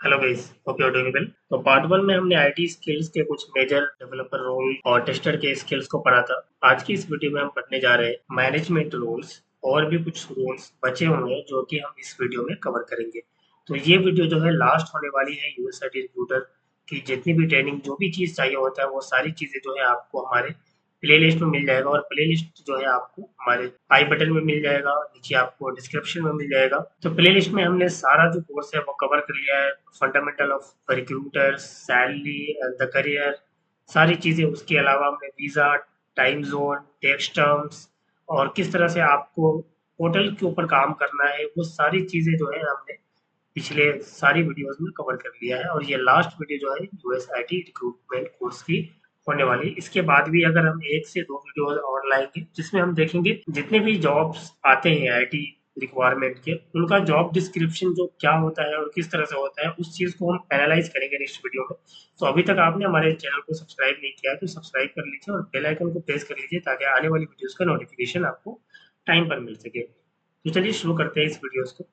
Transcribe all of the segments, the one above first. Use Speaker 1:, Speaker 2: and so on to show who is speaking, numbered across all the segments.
Speaker 1: Hello guys, hope you are doing well. तो part one में हमने आईटी स्किल्स के कुछ मेजर डेवलपर रोल और टेस्टर के स्किल्स को पढ़ा था। आज की इस वीडियो में हम पढ़ने जा रहे हैं मैनेजमेंट रोल्स। और भी कुछ रोल्स बचे हुए हैं जो कि हम इस वीडियो में कवर करेंगे। तो ये वीडियो जो है लास्ट होने वाली है यूएसआईटी रिक्रूटर की। जितनी भी ट्रेनिंग जो भी चीज़ चाहिए होता है वो सारी चीज़ें जो है आपको हमारे प्लेलिस्ट में मिल जाएगा। और प्लेलिस्ट जो है आपको हमारे आई बटन में मिल जाएगा, नीचे आपको डिस्क्रिप्शन में मिल जाएगा। तो प्लेलिस्ट में हमने सारा जो कोर्स है वो कवर कर लिया है। Fundamental of recruiters, salary and the career, सारी चीज़ें। उसके अलावा हमने visa, time zone, tax terms और किस तरह से आपको पोर्टल के ऊपर काम करना है, वो सारी चीज़ें जो है हमने पिछले सारी वीडियोस में कवर कर लिया है। और ये लास्ट वीडियो जो है यूएस आईटी रिक्रूटमेंट कोर्स की होने वाली है। इसके बाद भी अगर हम एक से दो वीडियोस और लाएंगे जिसमें हम देखेंगे जितने भी जॉब्स आते हैं आईटी रिक्वायरमेंट के, उनका जॉब डिस्क्रिप्शन जो क्या होता है और किस तरह से होता है, उस चीज़ को हम एनालाइज करेंगे नेक्स्ट वीडियो में। तो अभी तक आपने हमारे चैनल को सब्सक्राइब नहीं किया है तो सब्सक्राइब कर लीजिए और बेल आइकन को प्रेस कर लीजिए ताकि आने वाली वीडियोस का नोटिफिकेशन आपको टाइम पर मिल सके। तो चलिए शुरू करते हैं इस वीडियोस को।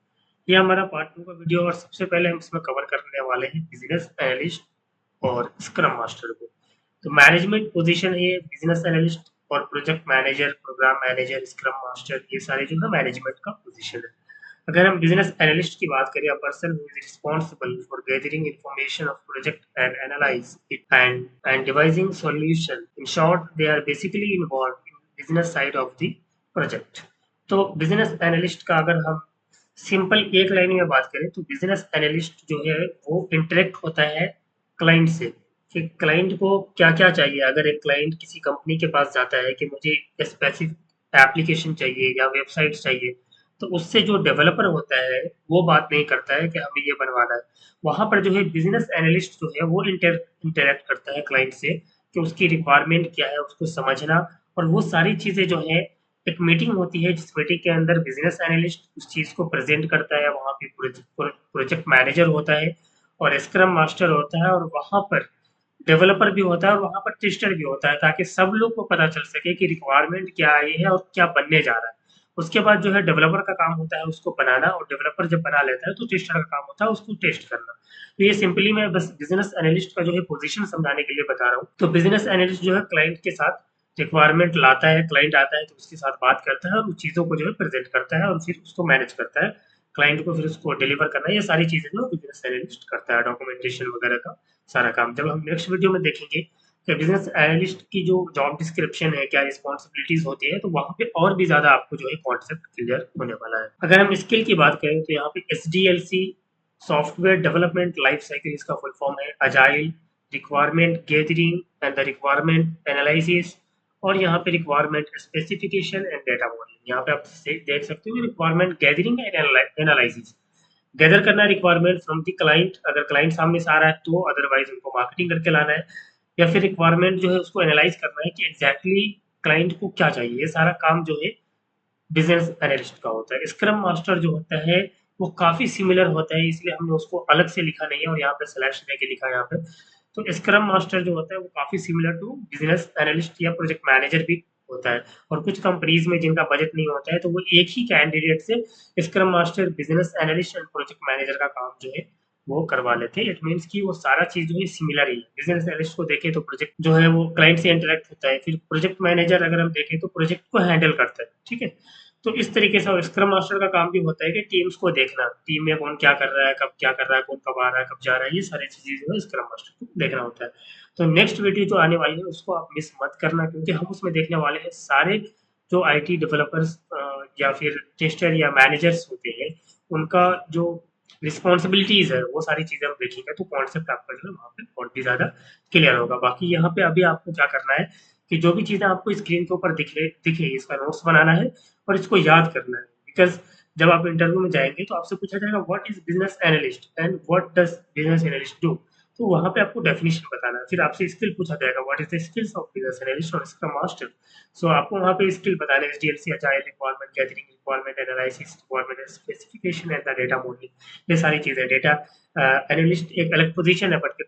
Speaker 1: ये हमारा पार्ट टू का वीडियो और सबसे पहले हम इसमें कवर करने वाले हैं बिजनेस एनालिस्ट और स्क्रम मास्टर को। तो मैनेजमेंट पोजीशन है बिजनेस एनालिस्ट और project manager, programme manager, scrum master, ये सारे जो है मैनेजमेंट का पोजीशन है। अगर हम बिजनेस एनालिस्ट की बात करें, a person who is responsible for gathering information of project and analyse it and devising solution. In short they are basically involve in business side of the project. तो business analyst का अगर हम simple एक line में बात करें तो business analyst जो है वो इंटरेक्ट होता है क्लाइंट से कि क्लाइंट को क्या क्या चाहिए। अगर एक क्लाइंट किसी कंपनी के पास जाता है कि मुझे स्पेसिफिक एप्लीकेशन चाहिए या वेबसाइट चाहिए, तो उससे जो डेवलपर होता है वो बात नहीं करता है कि हमें ये बनवाना है। वहां पर जो है बिजनेस एनालिस्ट जो है वो इंटरेक्ट करता है क्लाइंट से कि उसकी रिक्वायरमेंट क्या है, उसको समझना। और वो सारी चीजें जो है, एक मीटिंग होती है जिस मीटिंग के अंदर बिजनेस एनालिस्ट उस चीज को प्रेजेंट करता है। वहाँ पे प्रोजेक्ट मैनेजर होता है और स्क्रम मास्टर होता है और वहाँ पर डेवलपर भी होता है और वहाँ पर टेस्टर भी होता है, ताकि सब लोग को पता चल सके कि रिक्वायरमेंट क्या आई है और क्या बनने जा रहा है। उसके बाद जो है डेवलपर का काम होता है उसको बनाना, और डेवलपर जब बना लेता है तो टेस्टर का काम होता है उसको टेस्ट करना। तो ये सिंपली मैं बस बिजनेस एनालिस्ट का जो है पोजीशन समझाने के लिए बता रहा हूँ। तो बिजनेस एनालिस्ट जो है क्लाइंट के साथ रिक्वायरमेंट लाता है, क्लाइंट आता है तो उसके साथ बात करता है और उन चीज़ों को जो है प्रेजेंट करता है और फिर उसको मैनेज करता है। क्लाइंट को फिर उसको डिलीवर करना है, ये सारी चीज़ें जो बिजनेस एनालिस्ट करता है, डॉक्यूमेंटेशन वगैरह का सारा काम। जब हम नेक्स्ट वीडियो में देखेंगे कि बिजनेस एनालिस्ट की जो जॉब डिस्क्रिप्शन है, क्या रिस्पॉन्सिबिलिटीज होती है, तो वहाँ पे और भी ज़्यादा आपको जो है कॉन्सेप्ट क्लियर होने वाला है। अगर हम स्किल की बात करें तो यहाँ पे SDLC, software development life cycle इसका फुल फॉर्म है। Agile, requirement gathering and the requirement analysis, और यहाँ पे requirement specification and data modelling. यहाँ पे आप देख सकते हो requirement gathering and analysis, gather करना है रिक्वायरमेंट फ्रॉम द क्लाइंट, अगर क्लाइंट सामने से आ रहा है तो, अदरवाइज उनको मार्केटिंग करके लाना है। या फिर रिक्वायरमेंट जो है उसको एनालाइज करना है कि एग्जैक्टली क्लाइंट को क्या चाहिए। ये सारा काम जो है बिजनेस एनालिस्ट का होता है। स्क्रम मास्टर जो होता है वो काफी सिमिलर होता है, इसलिए हमने उसको अलग से लिखा नहीं है और यहाँ पे सिलेक्शन करके लिखा है यहाँ पे। तो स्क्रम मास्टर जो होता है वो काफी सिमिलर टू बिजनेस एनालिस्ट या प्रोजेक्ट मैनेजर भी होता है। और कुछ कंपनीज में जिनका बजट नहीं होता है तो वो एक ही कैंडिडेट से scrum master, business analyst and project manager का काम जो है वो करवा लेते हैं। इट मीन्स कि वो सारा चीज जो है सिमिलर ही है। बिजनेस एनालिस्ट को देखें तो प्रोजेक्ट जो है वो क्लाइंट से इंटरेक्ट होता है, फिर प्रोजेक्ट मैनेजर अगर हम देखें तो प्रोजेक्ट को हैंडल करता है। ठीक है। तो इस तरीके से स्क्रम मास्टर का काम भी होता है कि टीम्स को देखना, टीम में कौन क्या कर रहा है, कब क्या कर रहा है, कौन कब आ रहा है, कब जा रहा है, ये सारी चीजें जो है स्क्रम मास्टर को देखना होता है। तो नेक्स्ट वीडियो जो आने वाली है उसको आप मिस मत करना, क्योंकि हम उसमें देखने वाले हैं सारे जो आईटी डेवलपर्स या फिर टेस्टर या मैनेजर्स होते हैं उनका जो रिस्पॉन्सिबिलिटीज है वो सारी चीजें हम देखेंगे। तो कॉन्सेप्ट आपका जो है वहाँ पे और भी ज्यादा क्लियर होगा। बाकी यहाँ पे अभी आपको क्या करना है कि जो भी चीजें आपको स्क्रीन के ऊपर दिखे इसका नोट्स बनाना है और इसको याद करना है। बिकॉज जब आप इंटरव्यू में जाएंगे तो आपसे पूछा जाएगा what is business analyst and what does business analyst do. तो वहां पे आपको डेफिनेशन बताना है। फिर आपसे स्किल पूछा जाएगा what is the skills of business analyst और स्क्रम मास्टर। सो आपको वहां पे स्किल बताना है, SDLC, agile, requirement gathering, requirement analysis, requirement specification and the data modelling. ये सारी चीजें। डेटा एनालिस्ट एक अलग पोजीशन है, बट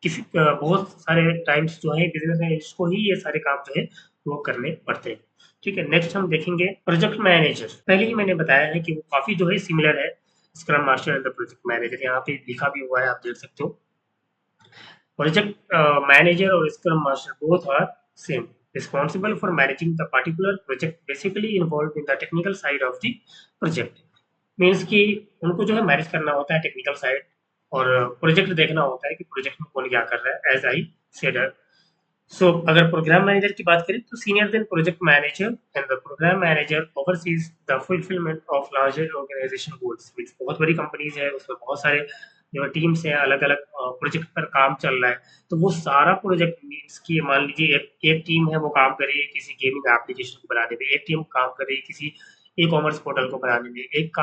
Speaker 1: किसी बहुत सारे टाइम्स जो है बिजनेस एनालिस्ट को ही ये सारे काम जो है वो करने पड़ते हैं। ठीक है। नेक्स्ट हम देखेंगे प्रोजेक्ट मैनेजर। पहले ही मैंने बताया है कि वो काफी जो है सिमिलर है scrum master and the project manager. यहाँ पे लिखा भी हुआ है, आप देख सकते हो। प्रोजेक्ट मैनेजर और scrum master both are same, responsible for managing the particular project, basically involved in the technical side of the project। Means कि उनको जो है मैनेज करना होता है टेक्निकल साइड, और प्रोजेक्ट देखना होता है कि प्रोजेक्ट में कौन क्या कर रहा है, एज आई सेड। सो अगर प्रोग्राम मैनेजर की बात करें तो senior then project manager and the programme manager oversees the fulfilment of larger organisation goals. Means बहुत बड़ी कंपनीज है, उसमें बहुत सारे जो टीम्स हैं, अलग अलग प्रोजेक्ट पर काम चल रहा है। तो वो सारा प्रोजेक्ट मीन्स कि मान लीजिए एक टीम है, वो काम कर रही है किसी गेमिंग एप्लीकेशन को बनाने में, एक टीम काम कर रही है किसी ई कॉमर्स पोर्टल को बनाने में, एक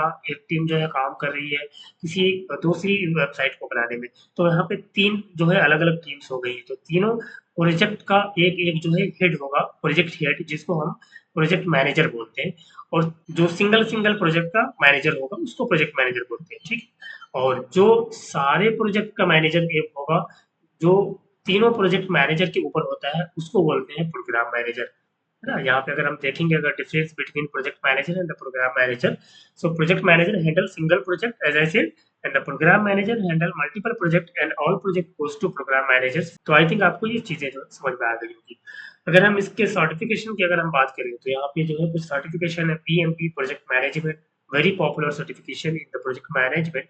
Speaker 1: टीम जो है काम कर रही है किसी दूसरी वेबसाइट को बनाने में। तो यहाँ पे तीन जो है अलग अलग टीम्स हो गई, तो तीनों प्रोजेक्ट का एक एक जो है हेड होगा, प्रोजेक्ट हेड, जिसको हम प्रोजेक्ट मैनेजर बोलते हैं। और जो सिंगल सिंगल प्रोजेक्ट का मैनेजर होगा उसको प्रोजेक्ट मैनेजर बोलते हैं, ठीक। और जो सारे प्रोजेक्ट का मैनेजर एक होगा, जो तीनों प्रोजेक्ट मैनेजर के ऊपर होता है, उसको बोलते हैं प्रोग्राम मैनेजर, है ना। यहाँ पे अगर हम देखेंगे अगर difference between project manager and the programme manager, so project manager handle single project as I said, and the programme manager handle multiple project and all project goes to program managers. तो I think आपको ये चीजें जो समझ में आ गई होगी। अगर हम इसके सर्टिफिकेशन की अगर हम बात करें तो यहाँ पे जो है कुछ सर्टिफिकेशन है, PMP project management, very popular certification in the project management,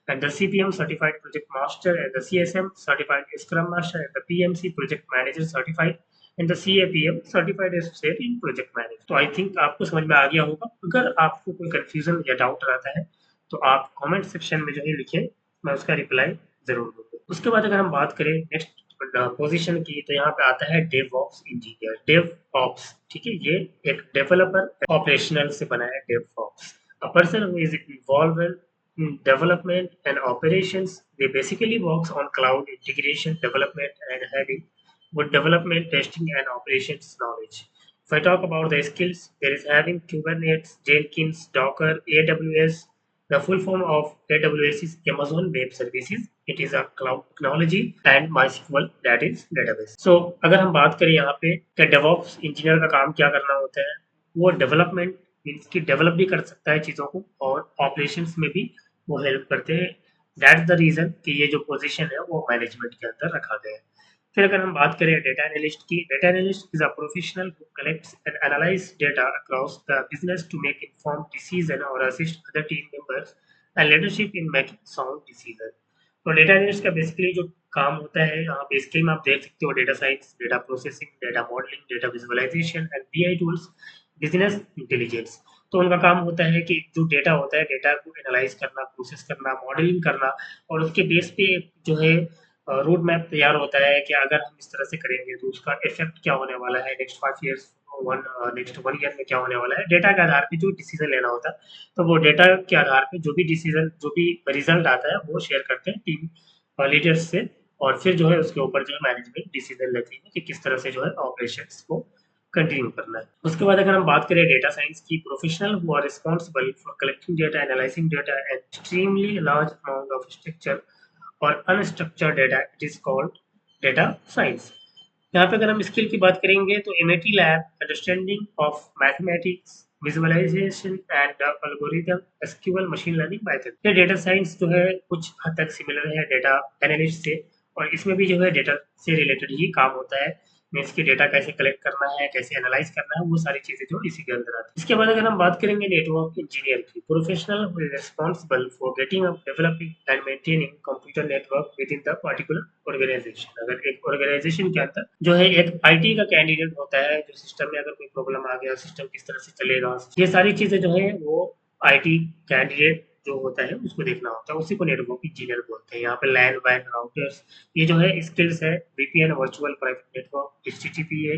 Speaker 1: and the CPM certified project master, and the CSM certified scrum master, and the PMC project manager certified, and the CAPM certified associate in project management। तो I think आपको समझ में आ गया होगा। अगर आपको कोई confusion या डाउट रहता है तो आप कमेंट सेक्शन में जो है लिखें, मैं उसका रिप्लाई जरूर दूंगा। उसके बाद अगर हम बात करें नेक्स्ट पोजीशन की, तो यहाँ पे आता है डेवऑप्स इंजीनियर, डेवऑप्स, ठीक है। ये एक डेवलपर ऑपरेशनल से बना है DevOps. A person who is involved in development and operations, they basically works on cloud integration, development, and having good development, testing, and operations knowledge. If I talk about the skills, there is having Kubernetes, Jenkins, Docker, AWS. The full form of AWS is Amazon Web Services. It is a cloud technology, and MySQL, that is database. So अगर हम बात करें यहाँ पे कि DevOps engineer का काम क्या करना होता है, वो डेवलपमेंट मीन्स की डेवलप भी कर सकता है चीज़ों को, और ऑपरेशंस में भी वो हेल्प करते हैं। दैट्स द रीज़न कि ये जो पोजीशन है वो मैनेजमेंट के अंदर रखा गया है। फिर अगर हम बात करें डेटा एनालिस्ट की, data analyst is a professional who collects and analyse data across the business to make informed decision और assist other team members and leadership in making sound decision. तो डेटा एनालिस्ट का basically जो काम होता है, यहाँ पे स्किल में आप देख सकते हो, data science, data processing, data modelling, data visualisation and BI tools, business intelligence. तो उनका काम होता है कि जो डेटा होता है, डेटा को एनालाइज करना, प्रोसेस करना, मॉडलिंग करना, और उसके बेस पे जो है रोड मैप तैयार होता है कि अगर हम इस तरह से करेंगे तो उसका इफेक्ट क्या होने वाला है नेक्स्ट 5 ईयर्स, नेक्स्ट 1 ईयर में क्या होने वाला है। डेटा के आधार पे जो डिसीजन लेना होता है, तो वो डेटा के आधार पे जो भी डिसीजन, जो भी रिजल्ट आता है वो शेयर करते हैं टीम लीडर्स से, और फिर जो है उसके ऊपर जो है मैनेजमेंट डिसीजन लेती है कि किस तरह से जो है ऑपरेशंस को कंटिन्यू करना है। उसके बाद अगर हम बात करें डेटा साइंस की, professional who are responsible for collecting data, analysing data and extremely large amount of structure और unstructured data, it is called data science. यहाँ पे अगर हम स्किल की बात करेंगे तो MIT lab, understanding of mathematics, visualisation and algorithm, SQL, machine learning, Python. ये डेटा साइंस जो है कुछ हद तक सिमिलर है डेटा एनालिस्ट से, और इसमें भी जो है डेटा से रिलेटेड ही काम होता है। मीन्स की डेटा कैसे कलेक्ट करना है, कैसे एनालाइज करना है, वो सारी चीजें जो इसी के अंदर आती है। इसके बाद अगर हम बात करेंगे नेटवर्क इंजीनियर की, professional responsible for getting up, developing and maintaining computer network within the particular organisation. अगर एक ऑर्गेनाइजेशन के अंदर जो है एक आईटी का कैंडिडेट होता है, जो सिस्टम में अगर कोई प्रॉब्लम आ गया, सिस्टम किस तरह से चलेगा, ये सारी चीजें जो है वो आईटी कैंडिडेट जो होता है उसको देखना होता है, उसी को नेटवर्क इंजीनियर बोलते हैं। यहाँ पे लैन, वैन, राउटर्स, ये जो है स्किल्स है, VPN, virtual private network, HTTPA,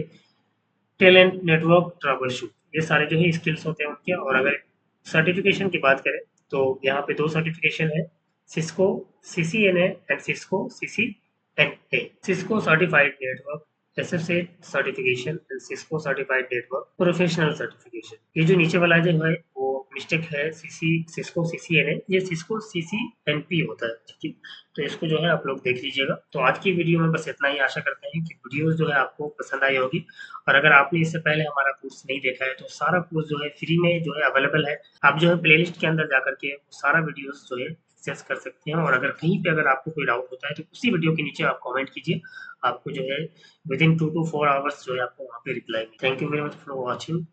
Speaker 1: talent network, troubleshoot, ये सारे जो है स्किल्स होते हैं उनके। और अगर सर्टिफिकेशन की बात करें तो यहाँ पे 2 सर्टिफिकेशन है, Cisco CCNA and Cisco CCNA. Cisco certified network associate certification and Cisco certified network professional certification. ये जो नीचे वाला जो है वो मिस्टेक है सिस्को CCNA, ये सिस्को CCNP होता है, ठीक है। तो इसको जो है आप लोग देख लीजिएगा। तो आज की वीडियो में बस इतना ही। आशा करते हैं कि वीडियोस जो है आपको पसंद आई होगी, और अगर आपने इससे पहले हमारा कोर्स नहीं देखा है तो सारा कोर्स जो है फ्री में जो है अवेलेबल है। आप जो है प्लेलिस्ट के अंदर जा करके सारा वीडियोस जो है एक्सेस कर सकते हैं, और अगर कहीं पे अगर आपको कोई डाउट होता है तो उसी वीडियो के नीचे आप कमेंट कीजिए। आपको जो है विदिन 2 to 4 आवर्स जो है आपको वहाँ पे रिप्लाई मिलेगा। Thank you very much for watching.